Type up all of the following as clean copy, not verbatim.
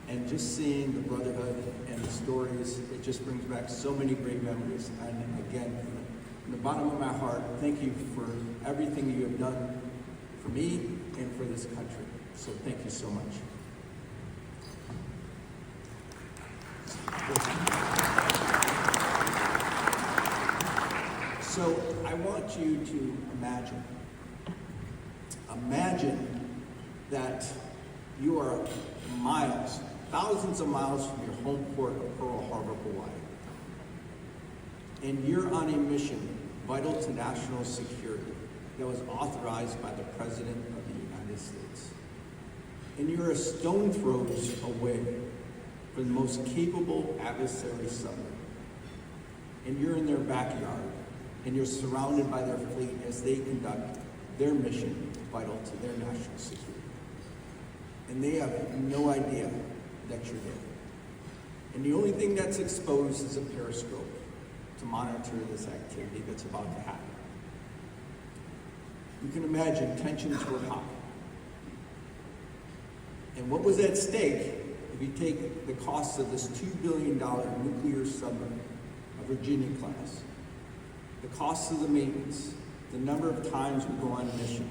And just seeing the brotherhood and the stories, it just brings back so many great memories. And again, from the bottom of my heart, thank you for everything you have done for me and for this country. So thank you so much. So I want you to imagine that you are miles, thousands of miles from your home port of Pearl Harbor, Hawaii. And you're on a mission vital to national security that was authorized by the President of the United States. And you're a stone throws away from the most capable adversary submarine. And you're in their backyard, and you're surrounded by their fleet as they conduct their mission vital to their national security. And they have no idea that you're there. And the only thing that's exposed is a periscope to monitor this activity that's about to happen. You can imagine tensions were high. And what was at stake, if you take the cost of this $2 billion nuclear submarine, a Virginia class, the cost of the maintenance, the number of times we go on mission,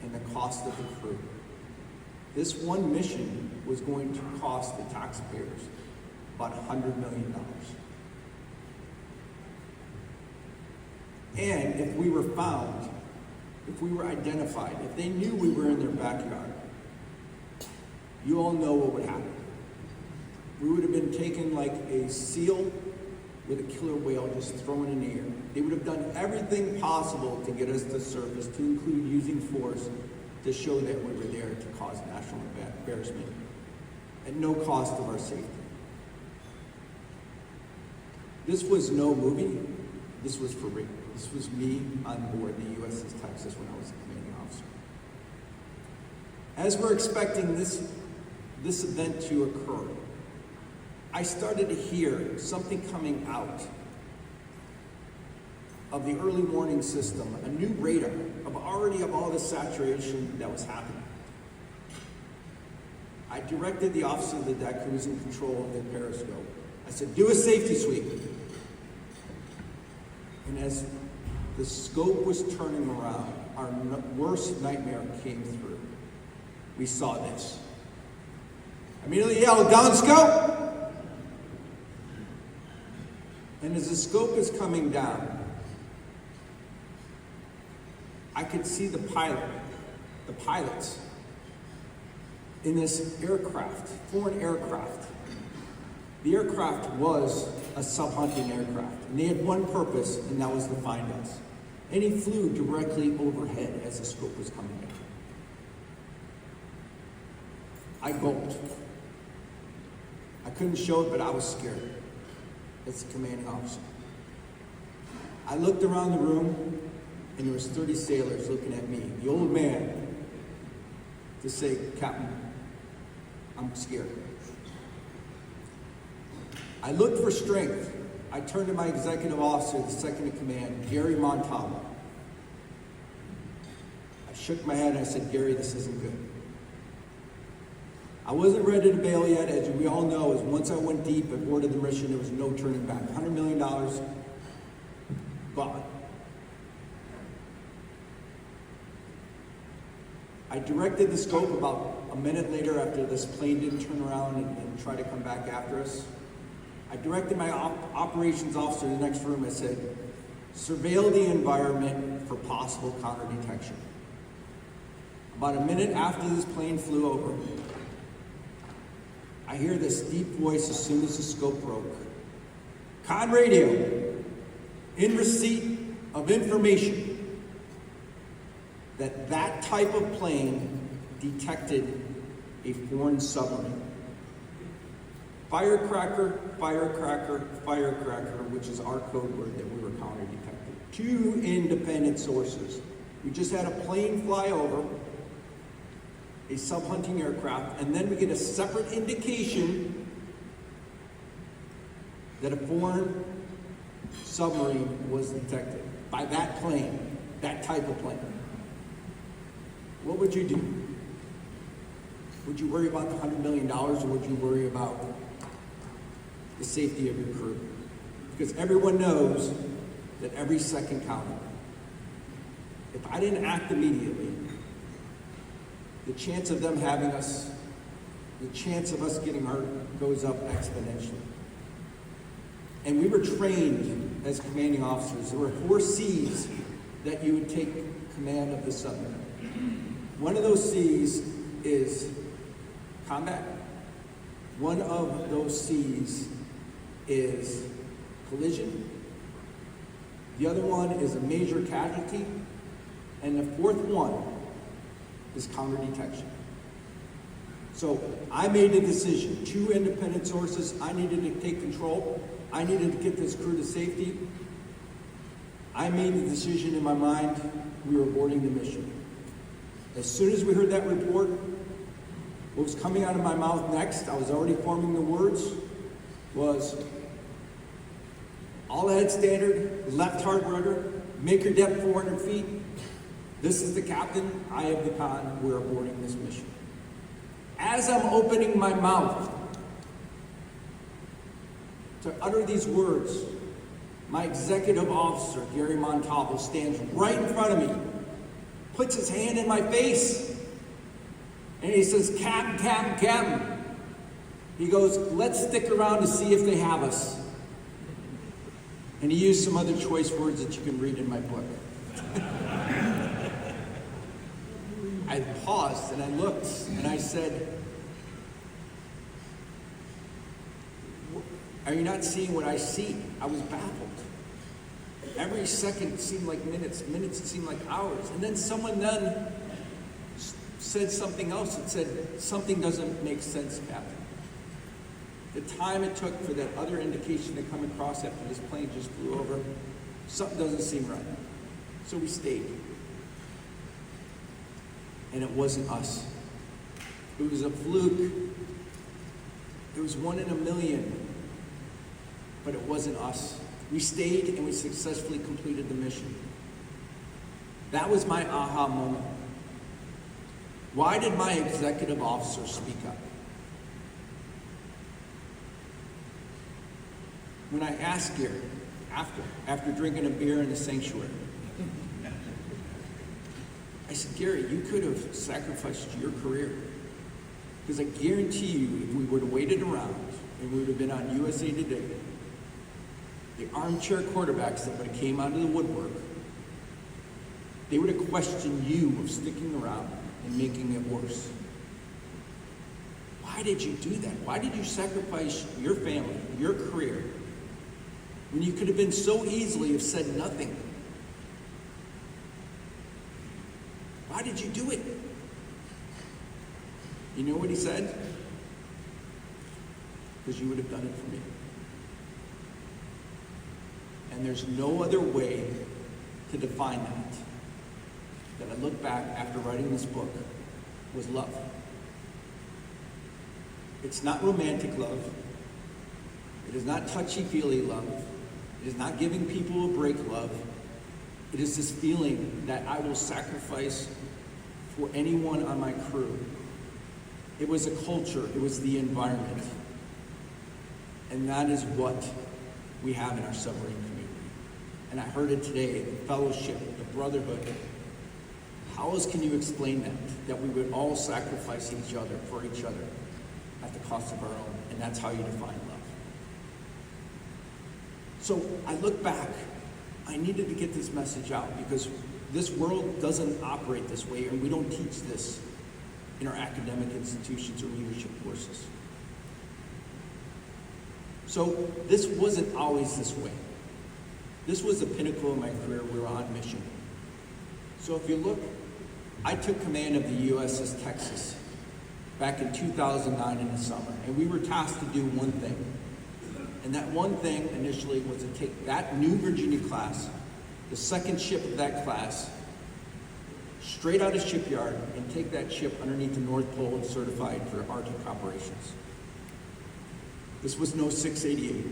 and the cost of the crew. This one mission was going to cost the taxpayers about $100 million. And if we were found, if we were identified, if they knew we were in their backyard, you all know what would happen. We would have been taken like a seal with a killer whale just thrown in the air. They would have done everything possible to get us to surface, to include using force to show that we were there to cause national embarrassment at no cost of our safety. This was no movie. This was for real. This was me on board the USS Texas when I was a commanding officer. As we're expecting this event to occur, I started to hear something coming out of the early warning system, a new radar of all the saturation that was happening. I directed the officer of the deck who was in control of the periscope. I said, do a safety sweep. And as the scope was turning around, our worst nightmare came through. We saw this. I immediately yelled, down scope! And as the scope is coming down, I could see the pilots in this aircraft, foreign aircraft. The aircraft was a sub-hunting aircraft, and they had one purpose, and that was to find us. And he flew directly overhead as the scope was coming down. I gulped. I couldn't show it, but I was scared as the commanding officer. I looked around the room, and there was 30 sailors looking at me, the old man, to say, Captain, I'm scared. I looked for strength. I turned to my executive officer, the second in command, Gary Montalvo. I shook my head and I said, Gary, this isn't good. I wasn't ready to bail yet. As we all know, is once I went deep and boarded the mission, there was no turning back. $100 million, gone. I directed the scope about a minute later after this plane didn't turn around and try to come back after us. I directed my operations officer in the next room. I said, surveil the environment for possible counter-detection. About a minute after this plane flew over, I hear this deep voice as soon as the scope broke. Con radio, in receipt of information that type of plane detected a foreign submarine. Firecracker, firecracker, firecracker, which is our code word that we were counter-detected. 2 independent sources. We just had a plane fly over, a sub-hunting aircraft, and then we get a separate indication that a foreign submarine was detected by that plane, that type of plane. What would you do? Would you worry about the $100 million, or would you worry about the safety of your crew? Because everyone knows that every second counted. If I didn't act immediately, the chance of them having us, the chance of us getting hurt goes up exponentially. And we were trained as commanding officers. There were 4 C's that you would take command of the submarine. One of those C's is combat. One of those C's is collision. The other one is a major casualty. And the 4th one is counter detection. So I made a decision, 2 independent sources. I needed to take control. I needed to get this crew to safety. I made the decision in my mind, we were aborting the mission. As soon as we heard that report, what was coming out of my mouth next, I was already forming the words, was all ahead standard, left hard rudder, make your depth 400 feet. This is the captain, I have the con, we're aborting this mission. As I'm opening my mouth to utter these words, my executive officer, Gary Montalvo, stands right in front of me, puts his hand in my face, and he says, Captain, Captain, Captain. He goes, let's stick around to see if they have us. And he used some other choice words that you can read in my book. I paused and I looked and I said, are you not seeing what I see? I was baffled. Every second seemed like minutes, minutes seemed like hours. And then someone then said something else that said, something doesn't make sense, Captain. The time it took for that other indication to come across after this plane just flew over, something doesn't seem right. So we stayed. And it wasn't us. It was a fluke. It was 1 in a million. But it wasn't us. We stayed and we successfully completed the mission. That was my aha moment. Why did my executive officer speak up? When I asked Gary, after drinking a beer in the sanctuary, I said, Gary, you could have sacrificed your career. Because I guarantee you, if we would have waited around and we would have been on USA Today, the armchair quarterbacks that would have came out of the woodwork, they would have questioned you of sticking around and making it worse. Why did you do that? Why did you sacrifice your family, your career, when you could have been so easily have said nothing? Why did you do it? You know what he said? Because you would have done it for me. And there's no other way to define that I look back after writing this book, was love. It's not romantic love. It is not touchy-feely love. It is not giving people a break love. It is this feeling that I will sacrifice for anyone on my crew. It was a culture. It was the environment. And that is what we have in our submarine community. And I heard it today, the fellowship, the brotherhood. How else can you explain that we would all sacrifice each other for each other at the cost of our own? And that's how you define love. So I look back. I needed to get this message out because this world doesn't operate this way, and we don't teach this in our academic institutions or leadership courses. So this wasn't always this way. This was the pinnacle of my career. We were on mission. So if you look, I took command of the USS Texas back in 2009 in the summer, and we were tasked to do one thing. And that one thing initially was to take that new Virginia class, the second ship of that class, straight out of shipyard and take that ship underneath the North Pole and certify it for Arctic operations. This was no 688.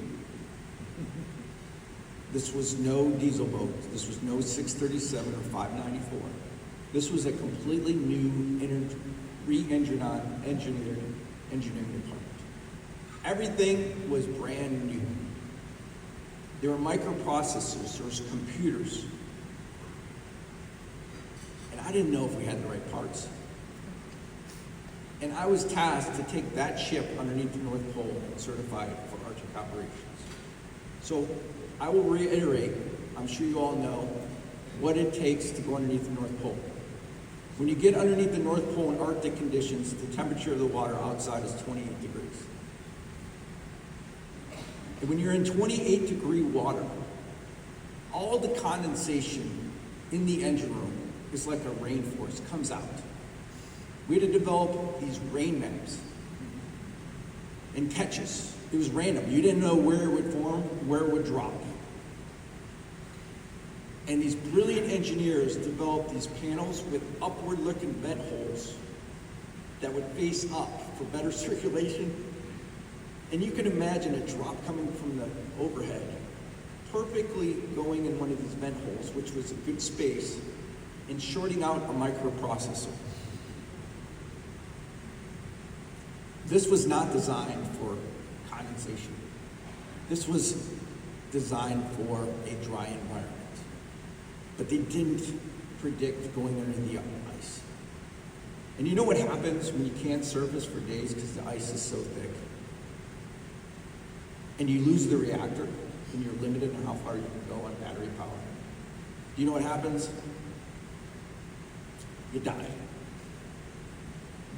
This was no diesel boat. This was no 637 or 594. This was a completely new engineering department. Everything was brand new. There were microprocessors, there was computers. And I didn't know if we had the right parts. And I was tasked to take that ship underneath the North Pole and certify it for Arctic operations. So I will reiterate, I'm sure you all know, what it takes to go underneath the North Pole. When you get underneath the North Pole in Arctic conditions, the temperature of the water outside is 28 degrees. And when you're in 28-degree water, all the condensation in the engine room is like a rainforest, comes out. We had to develop these rain maps and catches. It was random. You didn't know where it would form, where it would drop. And these brilliant engineers developed these panels with upward-looking vent holes that would face up for better circulation. And you can imagine a drop coming from the overhead, perfectly going in one of these vent holes, which was a good space, and shorting out a microprocessor. This was not designed for condensation. This was designed for a dry environment. But they didn't predict going under the ice. And you know what happens when you can't surface for days because the ice is so thick? And you lose the reactor, and you're limited on how far you can go on battery power. Do you know what happens? You die.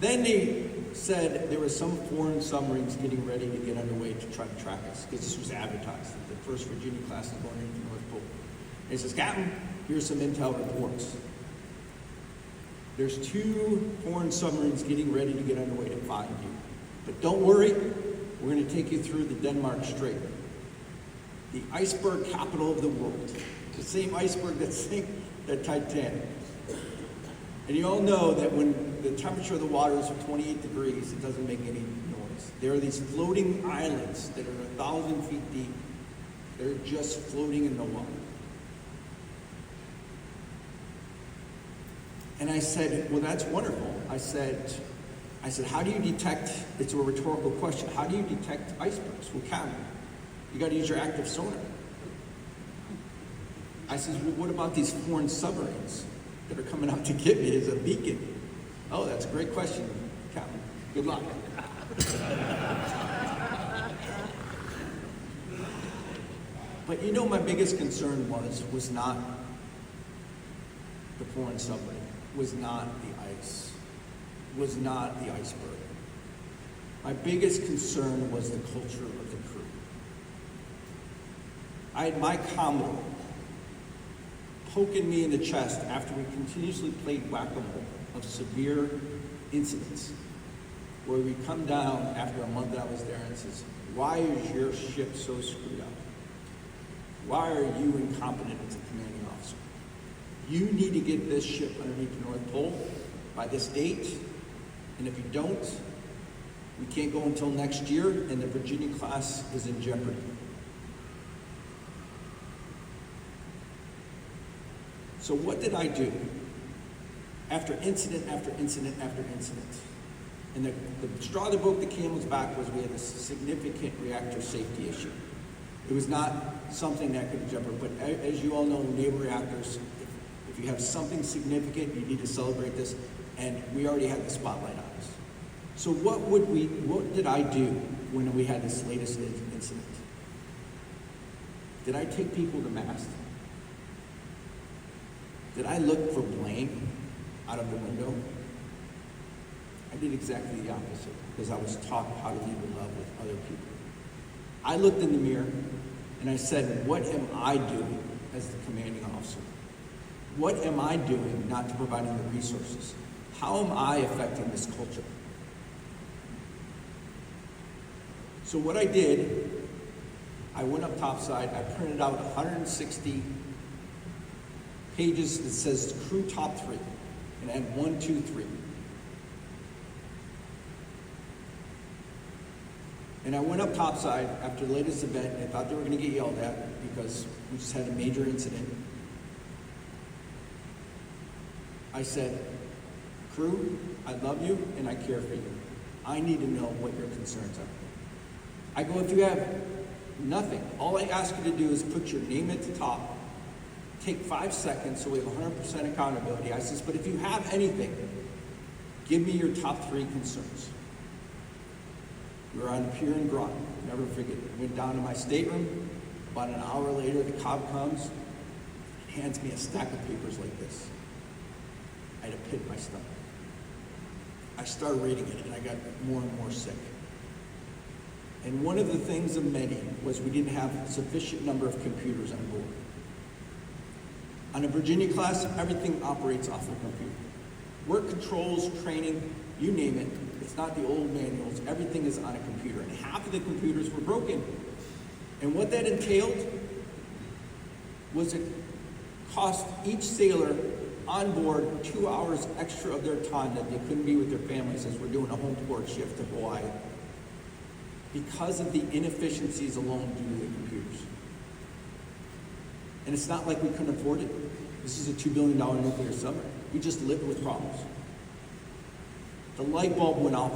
Then they said there were some foreign submarines getting ready to get underway to try to track us, because this was advertised that the first Virginia class is going into the North Pole. And he says, Captain, here's some intel reports. There's 2 foreign submarines getting ready to get underway to find you. But don't worry, we're going to take you through the Denmark Strait, the iceberg capital of the world, the same iceberg that sank the Titanic. And you all know that when the temperature of the water is 28 degrees, it doesn't make any noise. There are these floating islands that are 1,000 feet deep. They're just floating in the water. And I said, well, that's wonderful. I said, how do you detect, it's a rhetorical question, how do you detect icebergs? Well, Captain, you got to use your active sonar. I said, well, what about these foreign submarines that are coming out to get me as a beacon? Oh, that's a great question, Captain. Good luck. But you know, my biggest concern was not the foreign submarine, was not the ice, was not the iceberg. My biggest concern was the culture of the crew. I had my Commodore poking me in the chest after we continuously played whack-a-mole of severe incidents, where we come down after a month that I was there and says, why is your ship so screwed up? Why are you incompetent as a commanding officer? You need to get this ship underneath the North Pole by this date, and if you don't, we can't go until next year, and the Virginia class is in jeopardy. So what did I do? After incident after incident after incident. And the straw that broke the camel's back was we had a significant reactor safety issue. It was not something that could jeopardize, but as you all know, naval reactors, if you have something significant, you need to celebrate this, and we already had the spotlight on us. So what did I do when we had this latest incident? Did I take people to mast? Did I look for blame out of the window? I did exactly the opposite, because I was taught how to lead with love with other people. I looked in the mirror and I said, what am I doing as the commanding officer? What am I doing not to providing the resources? How am I affecting this culture? So what I did, I went up topside, I printed out 160 pages that says crew top 3, and add 1, 2, 3. And I went up topside after the latest event, and I thought they were going to get yelled at because we just had a major incident. I said, crew, I love you and I care for you. I need to know what your concerns are. I go, if you have nothing, all I ask you to do is put your name at the top, take 5 seconds so we have 100% accountability. I says, but if you have anything, give me your top 3 concerns. We were on the pier in Groton, never forget it. Went down to my stateroom. About an hour later, the cop comes, hands me a stack of papers like this. I had a pit in my stomach. I started reading it, and I got more and more sick. And one of the things of many was we didn't have a sufficient number of computers on board. On a Virginia class, everything operates off a computer. Work controls, training, you name it. It's not the old manuals. Everything is on a computer. And half of the computers were broken. And what that entailed was it cost each sailor on board 2 hours extra of their time that they couldn't be with their families as we're doing a home port shift to Hawaii because of the inefficiencies alone due to the computers. And it's not like we couldn't afford it. This is a $2 billion nuclear submarine. We just lived with problems. The light bulb went off.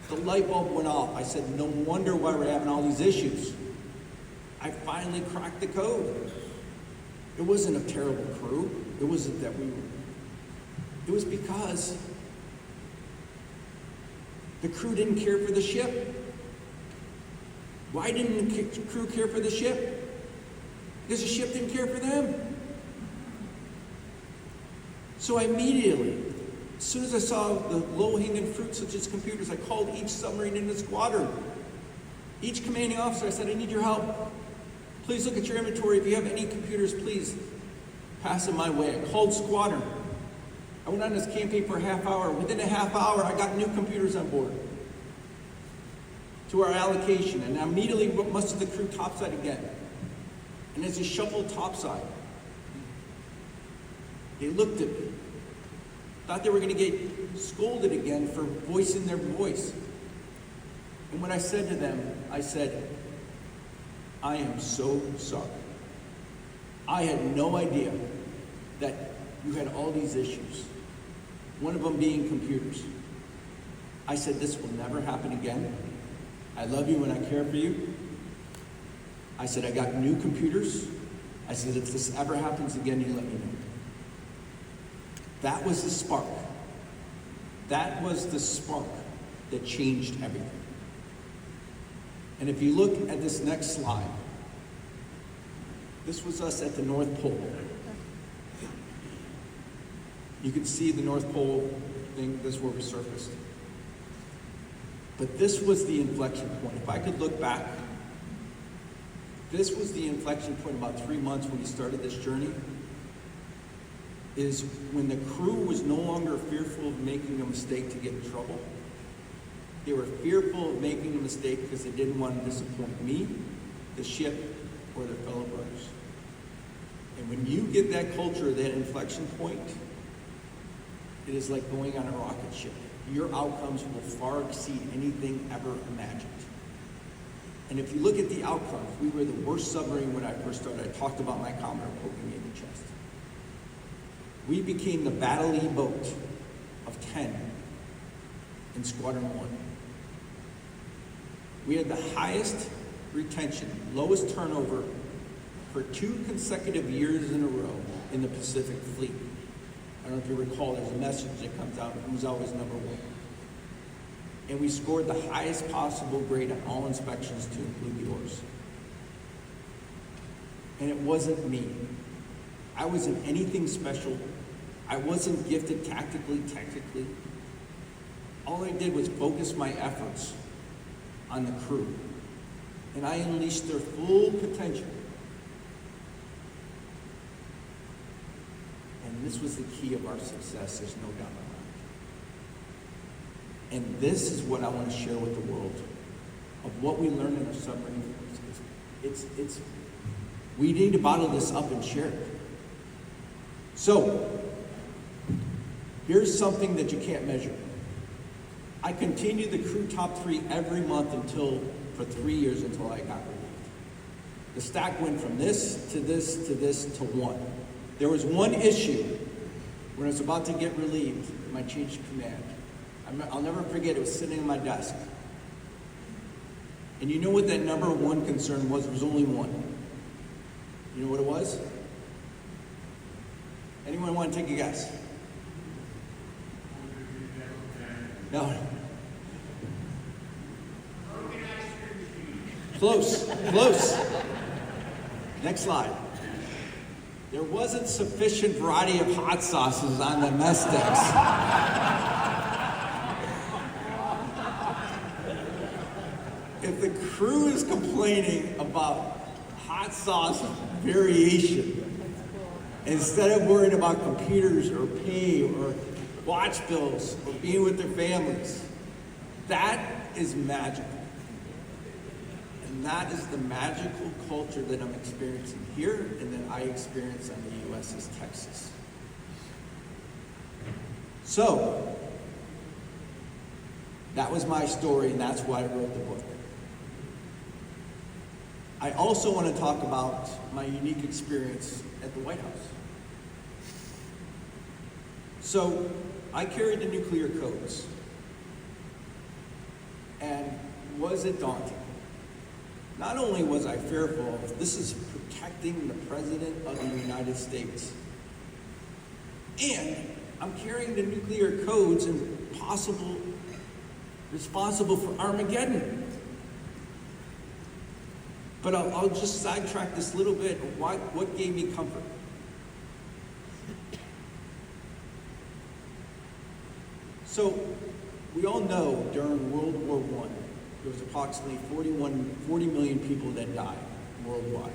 The light bulb went off. I said, no wonder why we're having all these issues. I finally cracked the code. It wasn't a terrible crew. It wasn't that we were. It was because the crew didn't care for the ship. Why didn't the crew care for the ship? Because the ship didn't care for them. So I immediately, as soon as I saw the low-hanging fruit, such as computers, I called each submarine in the squadron. Each commanding officer, I said, I need your help. Please look at your inventory. If you have any computers, please pass them my way. I called squadron. I went on this campaign for a half hour. Within a half hour, I got new computers on board to our allocation, and I immediately mustered the crew topside again. And as he shuffled topside, they looked at me, thought they were going to get scolded again for voicing their voice. And when I said to them, I said, I am so sorry. I had no idea that you had all these issues, one of them being computers. I said, this will never happen again. I love you and I care for you. I said, I got new computers. I said, if this ever happens again, you let me know. That was the spark. That was the spark that changed everything. And if you look at this next slide, this was us at the North Pole. You can see the North Pole thing, this is where we surfaced. But this was the inflection point. If I could look back, this was the inflection point about 3 months when we started this journey, is when the crew was no longer fearful of making a mistake to get in trouble. They were fearful of making a mistake because they didn't want to disappoint me, the ship, or their fellow brothers. And when you get that culture, that inflection point, it is like going on a rocket ship. Your outcomes will far exceed anything ever imagined. And if you look at the outcomes, we were the worst submarine when I first started. I talked about my Commodore poking me in the chest. We became the battle E boat of 10 in Squadron 1. We had the highest retention, lowest turnover for 2 consecutive years in a row in the Pacific Fleet. I don't know if you recall, there's a message that comes out, who's always number 1. And we scored the highest possible grade on all inspections to include yours. And it wasn't me. I wasn't anything special. I wasn't gifted tactically, technically. All I did was focus my efforts on the crew. And I unleashed their full potential. And this was the key of our success, there's no doubt about it. And this is what I want to share with the world of what we learned in our submarine. We need to bottle this up and share it. So, here's something that you can't measure. I continued the crew top 3 every month for 3 years until I got relieved. The stack went from this to this to this to 1. There was one issue when I was about to get relieved, my change of command. I'll never forget, it was sitting on my desk. And you know what that number one concern was? There was only one. You know what it was? Anyone want to take a guess? No. Close. Next slide. There wasn't sufficient variety of hot sauces on the mess decks. If the crew is complaining about hot sauce variation, instead of worrying about computers or pay or watch bills or being with their families, that is magical. And that is the magical culture that I'm experiencing here and that I experience on the USS Texas. So, that was my story, and that's why I wrote the book. I also want to talk about my unique experience at the White House. So, I carried the nuclear codes. And was it daunting? Not only was I fearful, this is protecting the President of the United States. And I'm carrying the nuclear codes and responsible for Armageddon. But I'll just sidetrack this little bit. What gave me comfort? So, we all know during World War I, there was approximately 40 million people that died worldwide.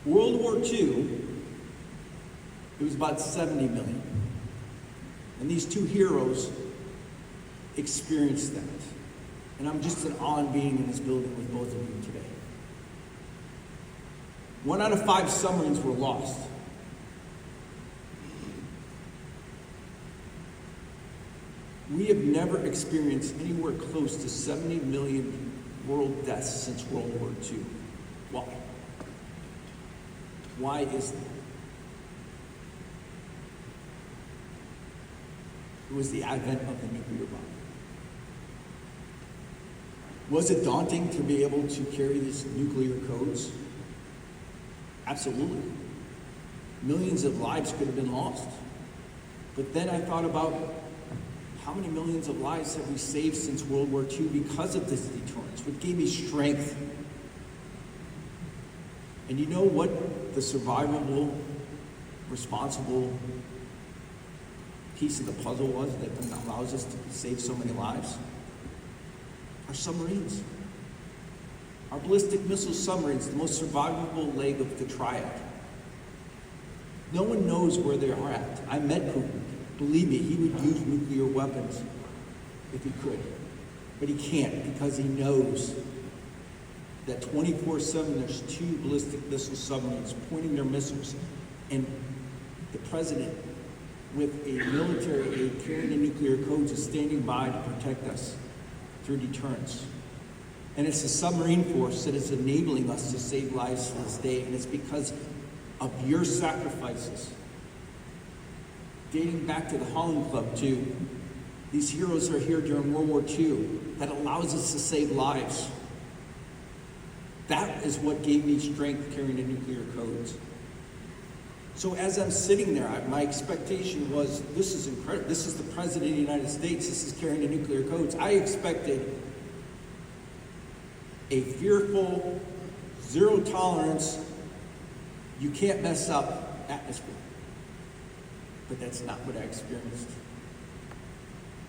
World War II, it was about 70 million. And these two heroes experienced that. And I'm just in awe of being in this building with both of you today. 1 out of 5 submarines were lost. We have never experienced anywhere close to 70 million world deaths since World War II. Why? Why is that? It was the advent of the nuclear bomb. Was it daunting to be able to carry these nuclear codes? Absolutely. Millions of lives could have been lost. But then I thought about how many millions of lives have we saved since World War II because of this deterrence, which gave me strength. And you know what the survivable, responsible piece of the puzzle was that allows us to save so many lives? Our submarines. Our ballistic missile submarines, the most survivable leg of the triad. No one knows where they are at. I met Putin. Believe me, he would use nuclear weapons if he could. But he can't because he knows that 24/7 there's 2 ballistic missile submarines pointing their missiles. And the president, with a military aid carrying the nuclear codes, is standing by to protect us through deterrence. And it's the submarine force that is enabling us to save lives to this day, and it's because of your sacrifices. Dating back to the Holland Club, too. These heroes are here during World War II. That allows us to save lives. That is what gave me strength carrying the nuclear codes. So as I'm sitting there, my expectation was, this is incredible. This is the President of the United States. This is carrying the nuclear codes. I expected a fearful, zero tolerance, you can't mess up atmosphere. But that's not what I experienced.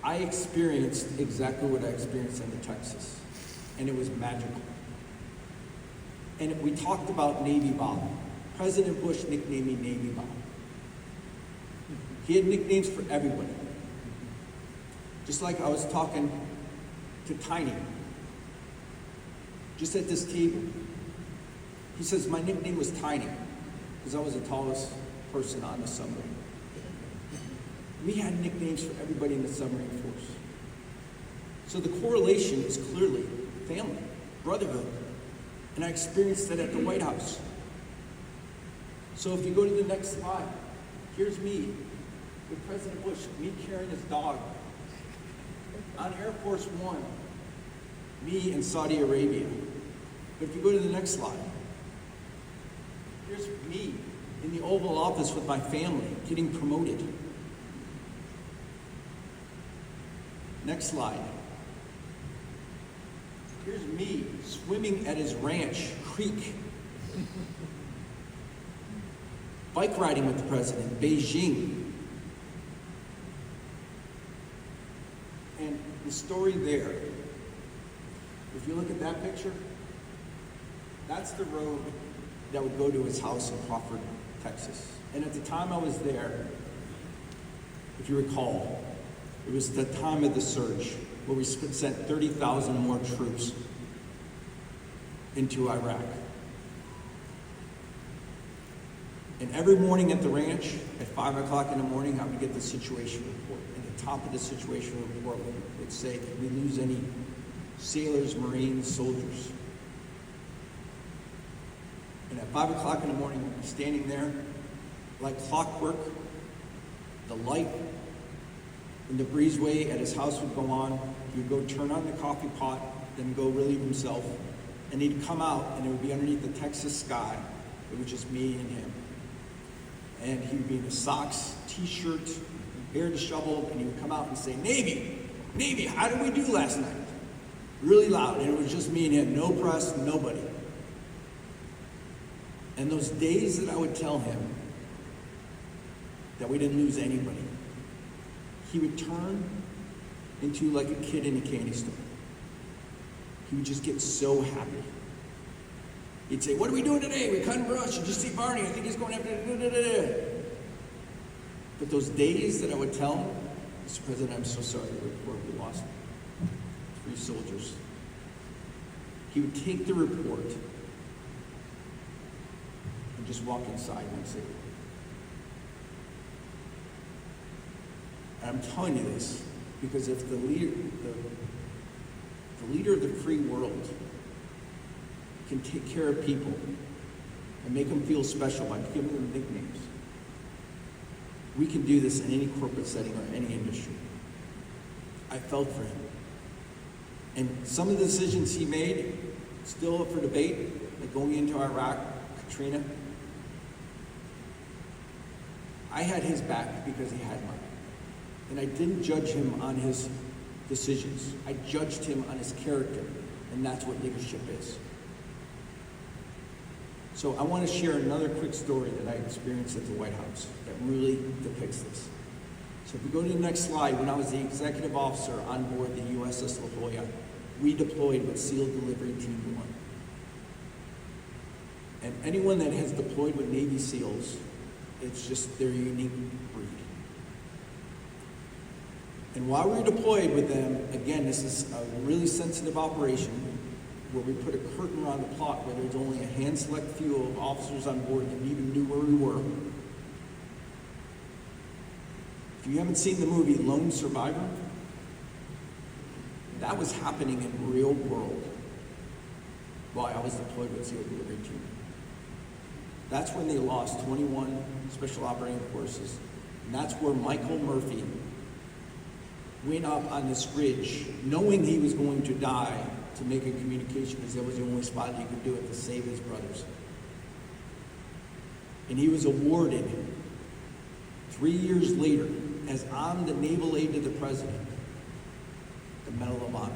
I experienced exactly what I experienced in the Texas, and it was magical. And we talked about Navy bomb. President Bush nicknamed me Navy bomb. He had nicknames for everybody. Just like I was talking to Tiny, just at this table. He says my nickname was Tiny, because I was the tallest person on the submarine. We had nicknames for everybody in the submarine force. So the correlation is clearly family, brotherhood. And I experienced that at the White House. So if you go to the next slide, here's me with President Bush, me carrying his dog. On Air Force One, me in Saudi Arabia. But if you go to the next slide, here's me in the Oval Office with my family, getting promoted. Next slide. Here's me swimming at his ranch, creek. Bike riding with the president, Beijing. And the story there, if you look at that picture, that's the road that would go to his house in Crawford, Texas. And at the time I was there, if you recall, it was the time of the surge where we sent 30,000 more troops into Iraq. And every morning at the ranch, at 5 o'clock in the morning, I would get the situation report. And the top of the situation report would say, did we lose any sailors, Marines, soldiers? And at 5 o'clock in the morning, we'd be standing there like clockwork. The light in the breezeway at his house would go on. He would go turn on the coffee pot, then go relieve himself. And he'd come out, and it would be underneath the Texas sky. It was just me and him. And he would be in his socks, t-shirt, hair disheveled, and he would come out and say, Navy, how did we do last night? Really loud, and it was just me and him, no press, nobody. And those days that I would tell him that we didn't lose anybody, he would turn into like a kid in a candy store. He would just get so happy. He'd say, what are we doing today? We're cutting brush. You just see Barney. I think he's going after da-da-da-da. But those days that I would tell him, Mr. President, I'm so sorry we lost 3 soldiers. He would take the report and just walk inside and say, and I'm telling you this because if the leader of the free world can take care of people and make them feel special by giving them nicknames, we can do this in any corporate setting or any industry. I felt for him. And some of the decisions he made, still up for debate, like going into Iraq, Katrina, I had his back because he had mine. And I didn't judge him on his decisions. I judged him on his character, and that's what leadership is. So I want to share another quick story that I experienced at the White House that really depicts this. So if we go to the next slide, when I was the executive officer on board the USS La Jolla, we deployed with SEAL Delivery Team 1. And anyone that has deployed with Navy SEALs, it's just their unique breed. And while we were deployed with them, again, this is a really sensitive operation where we put a curtain around the plot where there's only a hand select few of officers on board that even knew where we were. If you haven't seen the movie Lone Survivor, that was happening in real world while I was deployed with SEAL Delivery Team. That's when they lost 21 Special Operating Forces, and that's where Michael Murphy went up on this ridge, knowing he was going to die, to make a communication because that was the only spot he could do it to save his brothers. And he was awarded 3 years later, as I'm the naval aide to the president, the Medal of Honor.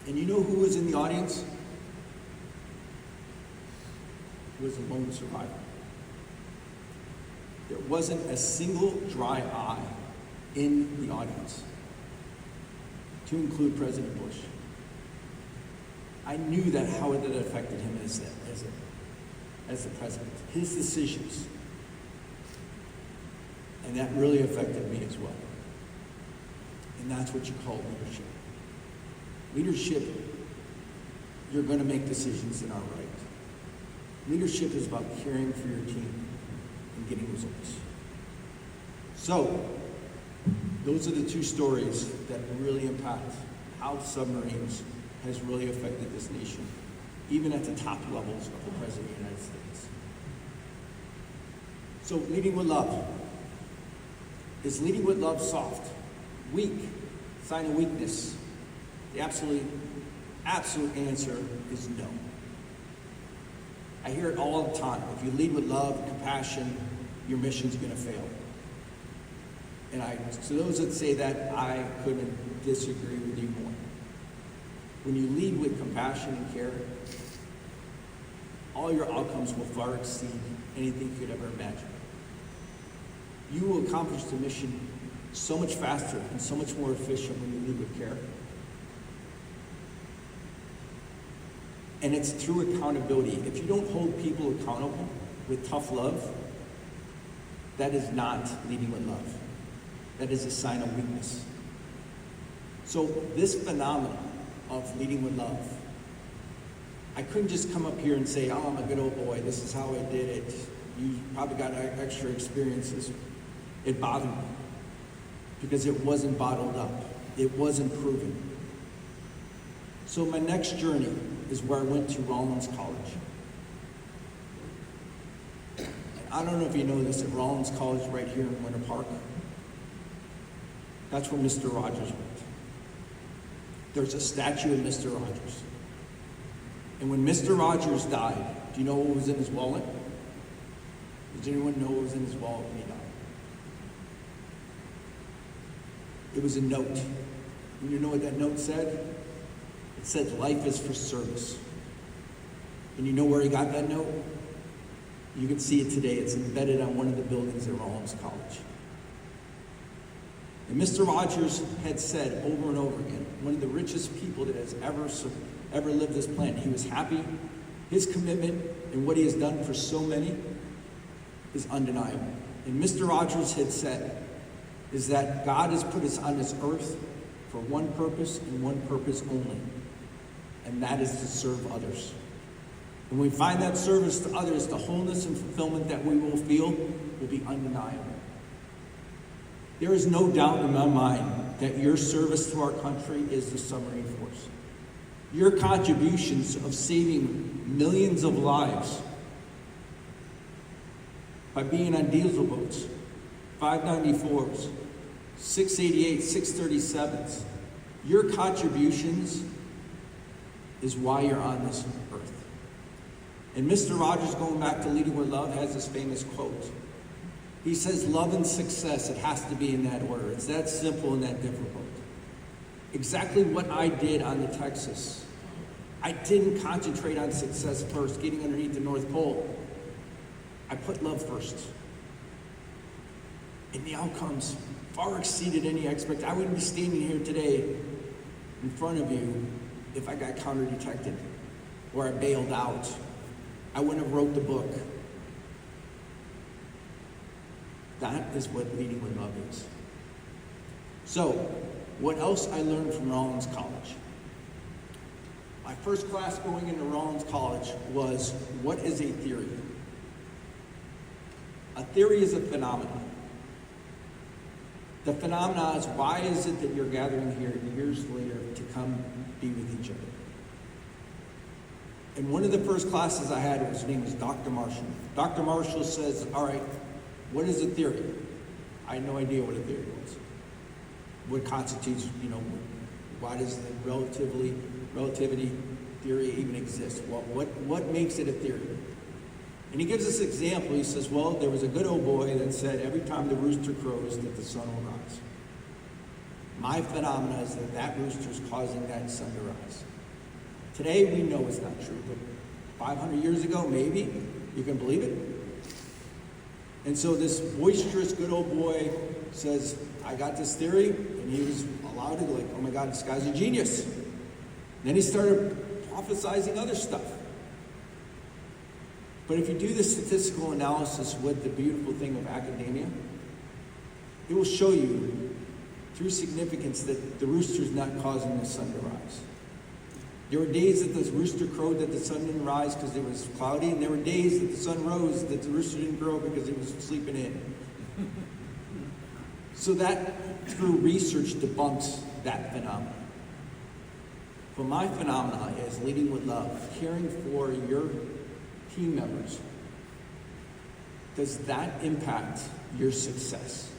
And you know who was in the audience? He was a lone survivor. There wasn't a single dry eye in the audience, to include President Bush. I knew that how it had affected him as the president, his decisions. And that really affected me as well. And that's what you call leadership. Leadership, you're going to make decisions that aren't right. Leadership is about caring for your team and getting results. So, those are the 2 stories that really impact how submarines has really affected this nation, even at the top levels of the President of the United States. So, leading with love. Is leading with love soft? Weak? Sign of weakness? The absolute answer is no. I hear it all the time. If you lead with love and compassion, your mission's going to fail. And to those that say that, I couldn't disagree with you more. When you lead with compassion and care, all your outcomes will far exceed anything you could ever imagine. You will accomplish the mission so much faster and so much more efficient when you lead with care. And it's through accountability. If you don't hold people accountable with tough love, that is not leading with love. That is a sign of weakness. So this phenomenon of leading with love, I couldn't just come up here and say, oh, I'm a good old boy, this is how I did it. You probably got extra experiences. It bothered me because it wasn't bottled up. It wasn't proven. So my next journey is where I went to Rollins College. I don't know if you know this, at Rollins College right here in Winter Park, that's where Mr. Rogers went. There's a statue of Mr. Rogers. And when Mr. Rogers died, do you know what was in his wallet? Does anyone know what was in his wallet when he died? It was a note. And you know what that note said? It said, life is for service. And you know where he got that note? You can see it today. It's embedded on one of the buildings at Rollins College. And Mr. Rogers had said over and over again, one of the richest people that has ever lived this planet. He was happy. His commitment and what he has done for so many is undeniable. And Mr. Rogers had said is that God has put us on this earth for one purpose and one purpose only, and that is to serve others. When we find that service to others, the wholeness and fulfillment that we will feel will be undeniable. There is no doubt in my mind that your service to our country is the submarine force. Your contributions of saving millions of lives by being on diesel boats, 594s, 688, 637s, your contributions is why you're on this earth. And Mr. Rogers, going back to Leading with Love, has this famous quote. He says, love and success, it has to be in that order. It's that simple and that difficult. Exactly what I did on the Texas. I didn't concentrate on success first, getting underneath the North Pole. I put love first. And the outcomes far exceeded any expectation. I wouldn't be standing here today in front of you if I got counter-detected or I bailed out. I wouldn't have wrote the book. That is what Leading with Love is. So, what else I learned from Rollins College? My first class going into Rollins College was, what is a theory? A theory is a phenomenon. The phenomenon is, why is it that you're gathering here years later to come be with each other? And one of the first classes I had, his name was Dr. Marshall. Dr. Marshall says, all right, what is a theory? I had no idea what a theory was. What constitutes, why does the relativity theory even exist? What makes it a theory? And he gives us an example. He says, well, there was a good old boy that said every time the rooster crows that the sun will rise. My phenomena is that rooster is causing that sun to rise. Today, we know it's not true, but 500 years ago, maybe, you can believe it. And so this boisterous good old boy says, I got this theory, and he was allowed to like, oh my God, this guy's a genius. And then he started prophesizing other stuff. But if you do the statistical analysis with the beautiful thing of academia, it will show you through significance that the rooster is not causing the sun to rise. There were days that the rooster crowed that the sun didn't rise because it was cloudy, and there were days that the sun rose that the rooster didn't crow because he was sleeping in. So that, through research, debunks that phenomenon. But my phenomenon is leading with love, caring for your team members. Does that impact your success?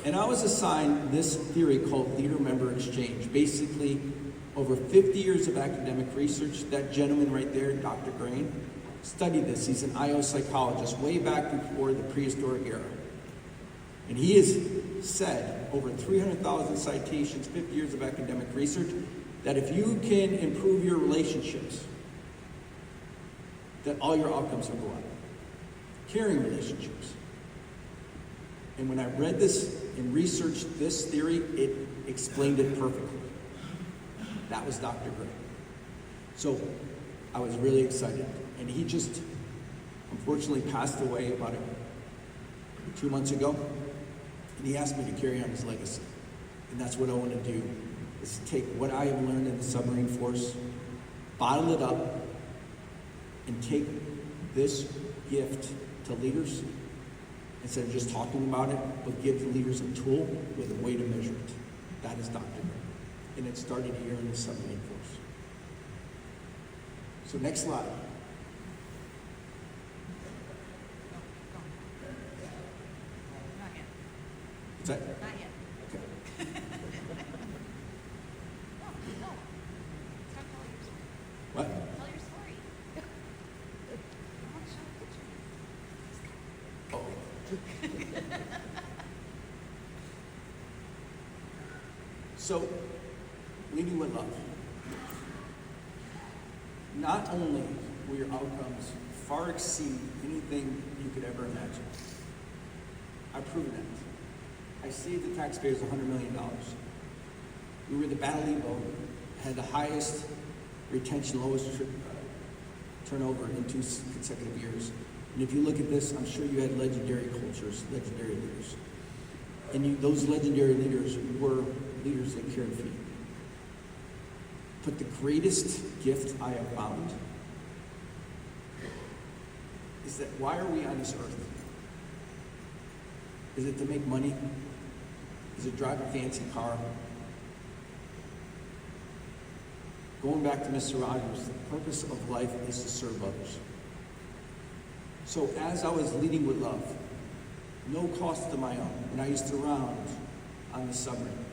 And I was assigned this theory called leader-member exchange. Basically, over 50 years of academic research, that gentleman right there, Dr. Grain, studied this. He's an IO psychologist way back before the prehistoric era. And he has said, over 300,000 citations, 50 years of academic research, that if you can improve your relationships, that all your outcomes will go up. Caring relationships. And when I read this and researched this theory, it explained it perfectly. That was Dr. Gray. So I was really excited. And he just unfortunately passed away about 2 months ago. And he asked me to carry on his legacy. And that's what I want to do, is take what I have learned in the submarine force, bottle it up, and take this gift to leaders, instead of just talking about it, but give the leaders a tool with a way to measure it. That is Dr. Gray. And it started here in the submarine force. So next slide. Not yet. What's that? Not yet. Okay. No. Start telling your story. What? Tell your story. I want to show a picture. Oh. So, leading with love. Not only will your outcomes far exceed anything you could ever imagine. I've proven that. I saved the taxpayers $100 million. We were the Battle Evo, had the highest retention, lowest turnover in 2 consecutive years. And if you look at this, I'm sure you had legendary cultures, legendary leaders. And those legendary leaders were leaders that cared for you. But the greatest gift I have found is that why are we on this earth? Is it to make money? Is it drive a fancy car? Going back to Mr. Rogers, the purpose of life is to serve others. So as I was leading with love, no cost of my own, and I used to round on the submarine,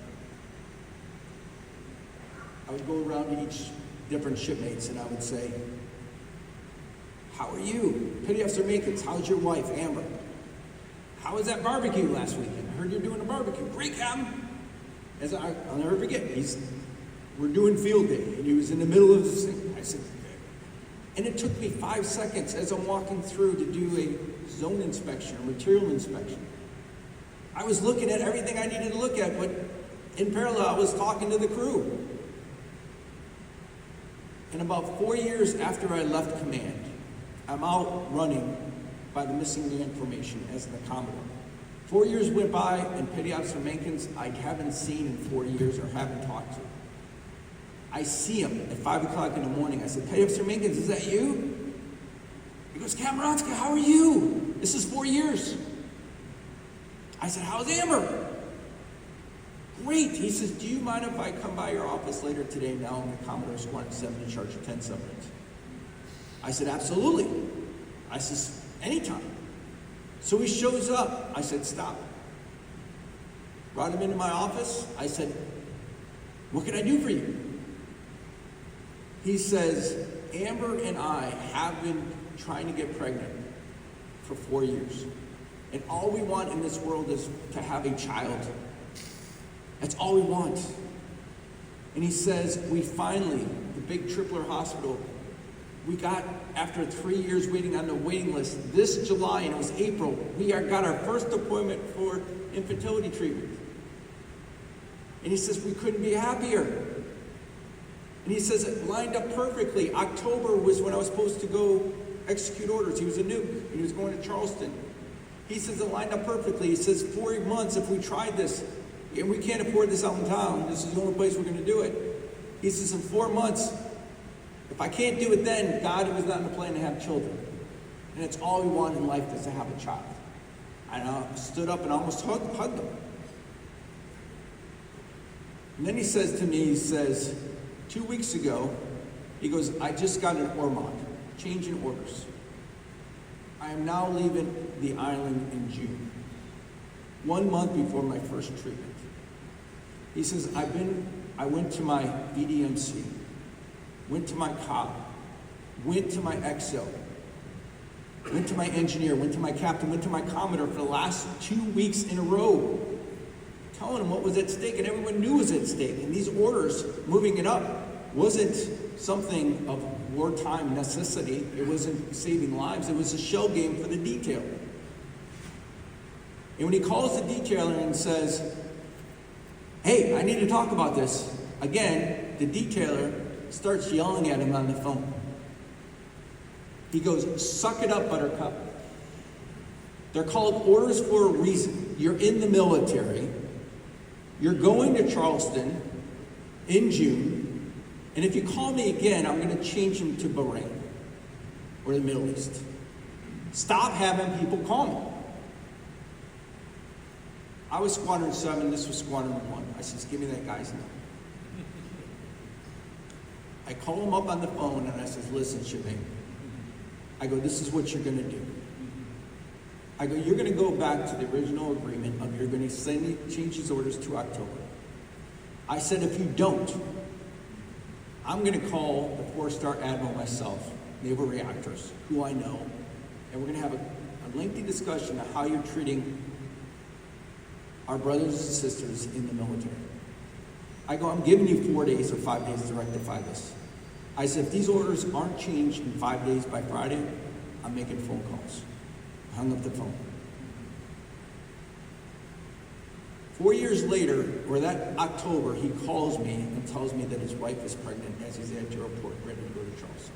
I would go around to each different shipmates and I would say, how are you? Petty Officer Mankins, how's your wife, Amber? How was that barbecue last weekend? I heard you're doing a barbecue. Great, Captain. I'll never forget, we're doing field day, and he was in the middle of this thing. I said, and it took me 5 seconds as I'm walking through to do a zone inspection, a material inspection. I was looking at everything I needed to look at, but in parallel, I was talking to the crew. And about 4 years after I left command, I'm out running by the missing man formation as the Commodore. 4 years went by, and Petty Officer Mankins I haven't seen in 4 years or haven't talked to. I see him at 5 o'clock in the morning. I said, Petty Officer Mankins, is that you? He goes, Kamaranska, how are you? This is 4 years. I said, how's Amber? Great. He says, do you mind if I come by your office later today? Now I'm the Commodore Squadron 7 in charge of 10 submarines. I said, absolutely. I says, anytime. So he shows up. I said, stop. Brought him into my office. I said, what can I do for you? He says, Amber and I have been trying to get pregnant for 4 years. And all we want in this world is to have a child. That's all we want. And he says, we finally, the big Tripler hospital, we got, after 3 years waiting on the waiting list, this July, and it was April, we got our first appointment for infertility treatment. And he says, we couldn't be happier. And he says, it lined up perfectly. October was when I was supposed to go execute orders. He was a nuke, and he was going to Charleston. He says, it lined up perfectly. He says, 4 months, if we tried this, and we can't afford this out in town, this is the only place we're going to do it. He says, in 4 months, if I can't do it then, God was not in the plan to have children. And it's all we want in life is to have a child. And I stood up and almost hugged him. And then he says to me, he says, 2 weeks ago, he goes, I just got an ORMOC, change in orders. I am now leaving the island in June. 1 month before my first treatment. He says, I went to my EDMC, went to my cop, went to my XO, went to my engineer, went to my captain, went to my commodore for the last 2 weeks in a row, telling them what was at stake, and everyone knew was at stake. And these orders, moving it up, wasn't something of wartime necessity. It wasn't saving lives. It was a shell game for the detailer. And when he calls the detailer and says, hey, I need to talk about this, again, the detailer starts yelling at him on the phone. He goes, suck it up, Buttercup. They're called orders for a reason. You're in the military. You're going to Charleston in June. And if you call me again, I'm going to change them to Bahrain or the Middle East. Stop having people call me. I was Squadron 7, this was Squadron 1. I says, give me that guy's number. I call him up on the phone and I says, listen, Shemaine. I go, this is what you're going to do. I go, you're going to go back to the original agreement of you're going to change these orders to October. I said, if you don't, I'm going to call the 4-star admiral myself, Naval Reactors, who I know, and we're going to have a lengthy discussion of how you're treating our brothers and sisters in the military. I go, I'm giving you 4 days or 5 days to rectify this. I said, if these orders aren't changed in 5 days by Friday, I'm making phone calls. I hung up the phone. 4 years later, or that October, he calls me and tells me that his wife is pregnant as he's at the airport ready to go to Charleston.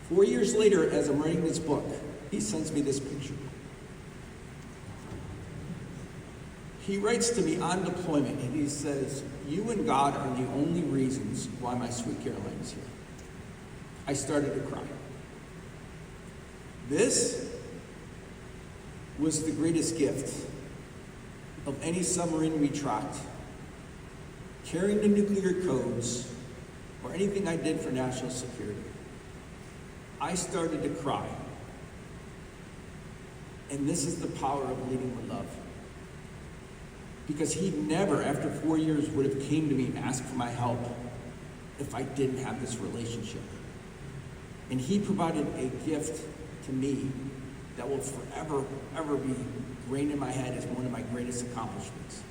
4 years later, as I'm writing this book, he sends me this picture. He writes to me on deployment, and he says, you and God are the only reasons why my sweet Caroline is here. I started to cry. This was the greatest gift of any submarine we tracked. Carrying the nuclear codes, or anything I did for national security. I started to cry. And this is the power of leading with love. Because he never, after 4 years, would have came to me and asked for my help if I didn't have this relationship. And he provided a gift to me that will forever, ever be ingrained in my head as one of my greatest accomplishments.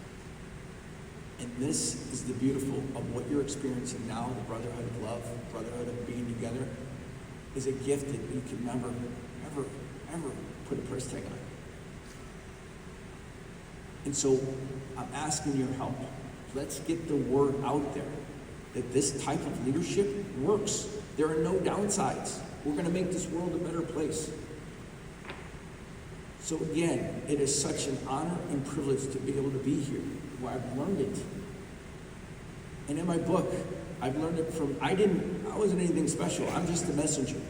And this is the beautiful of what you're experiencing now, the brotherhood of love, brotherhood of being together, is a gift that you can never, ever, ever put a price tag on. And so I'm asking your help. Let's get the word out there that this type of leadership works. There are no downsides. We're going to make this world a better place. So again, it is such an honor and privilege to be able to be here, where I've learned it. And in my book, I've learned it from, I wasn't anything special. I'm just a messenger.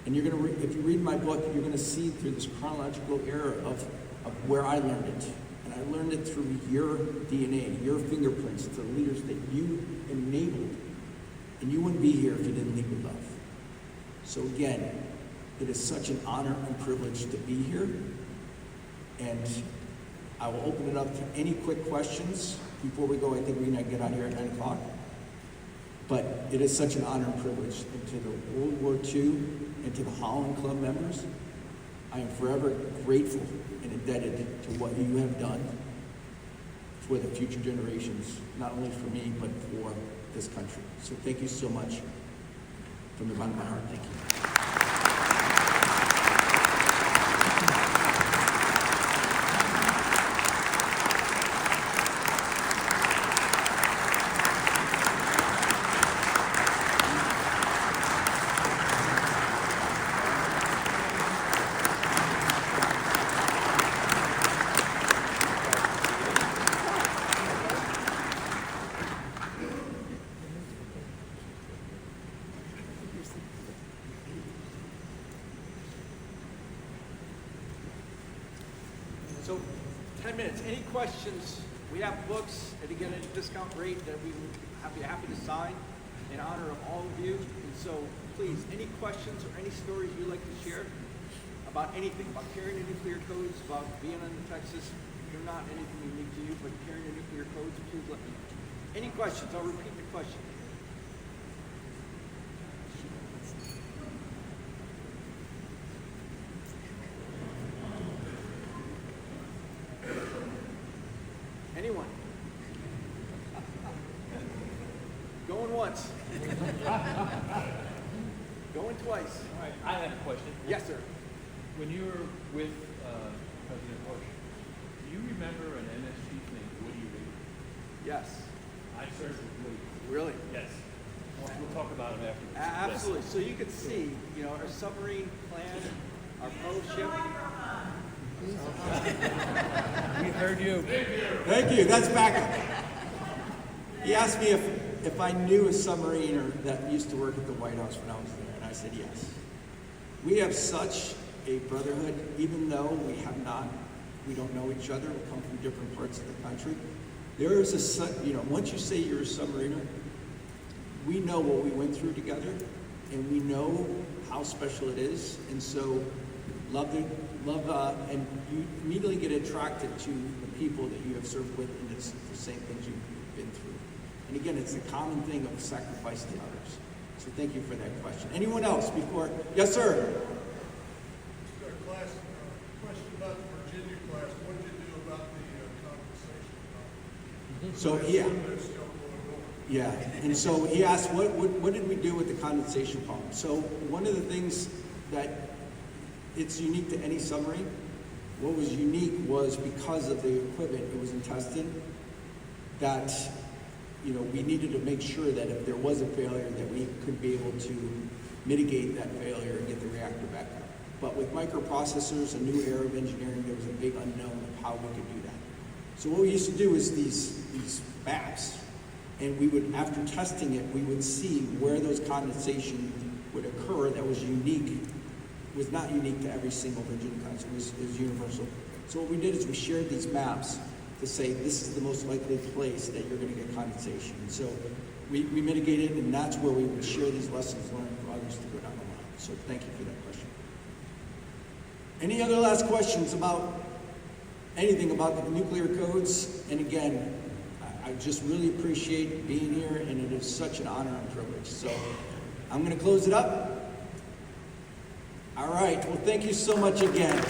And you're going to, if you read my book, you're going to see through this chronological era of where I learned it. And I learned it through your DNA, your fingerprints, the leaders that you enabled. And you wouldn't be here if you didn't lead with love. So again, it is such an honor and privilege to be here. And I will open it up to any quick questions before we go. I think we need to get out here at 9 o'clock. But it is such an honor and privilege. And to the World War II and to the Holland Club members, I am forever grateful and indebted to what you have done for the future generations, not only for me, but for this country. So thank you so much from the bottom of my heart. Thank you. So 10 minutes. Any questions? We have books at again at a discount rate that we would be happy to sign in honor of all of you. And so please, any questions or any stories you'd like to share about anything, about carrying the nuclear codes, about being in Texas, you're not anything unique to you, but carrying the nuclear codes, please let me know. Any questions? I'll repeat the question. Anyone? Going once. Going twice. All right, I have a question. Yes, sir. When you were with President Bush, do you remember an MS chief named Woody Reed? Yes. I served with Woody. Really? Yes. We'll talk about him afterwards. Absolutely. So you can see, you know, our submarine plan, our pro ship. We heard you. Thank you. That's backup. He asked me if I knew a submariner that used to work at the White House when I was there, and I said yes. We have such a brotherhood, even though we don't know each other, we come from different parts of the country. There is once you say you're a submariner, we know what we went through together, and we know how special it is, and so and you immediately get attracted to the people that you have served with, and it's the same things you've been through. And again, it's a common thing of sacrifice to others. So thank you for that question. Anyone else before? Yes, sir. Question about the Virginia class. What did you do about the compensation? So yeah, and so he asked, what did we do with the condensation pump? So one of the things that it's unique to any submarine. What was unique was because of the equipment it was in testing, that we needed to make sure that if there was a failure that we could be able to mitigate that failure and get the reactor back up. But with microprocessors, a new era of engineering, there was a big unknown of how we could do that. So what we used to do is these maps, and we would, after testing it, we would see where those condensation would occur that was unique, was not unique to every single Virginia class, it was universal. So what we did is we shared these maps to say this is the most likely place that you're going to get condensation. And so we mitigated, and that's where we would share these lessons learned for others to go down the line. So thank you for that question. Any other last questions about anything about the nuclear codes? And again, I just really appreciate being here, and it is such an honor and privilege. So I'm going to close it up. All right. Well, thank you so much again.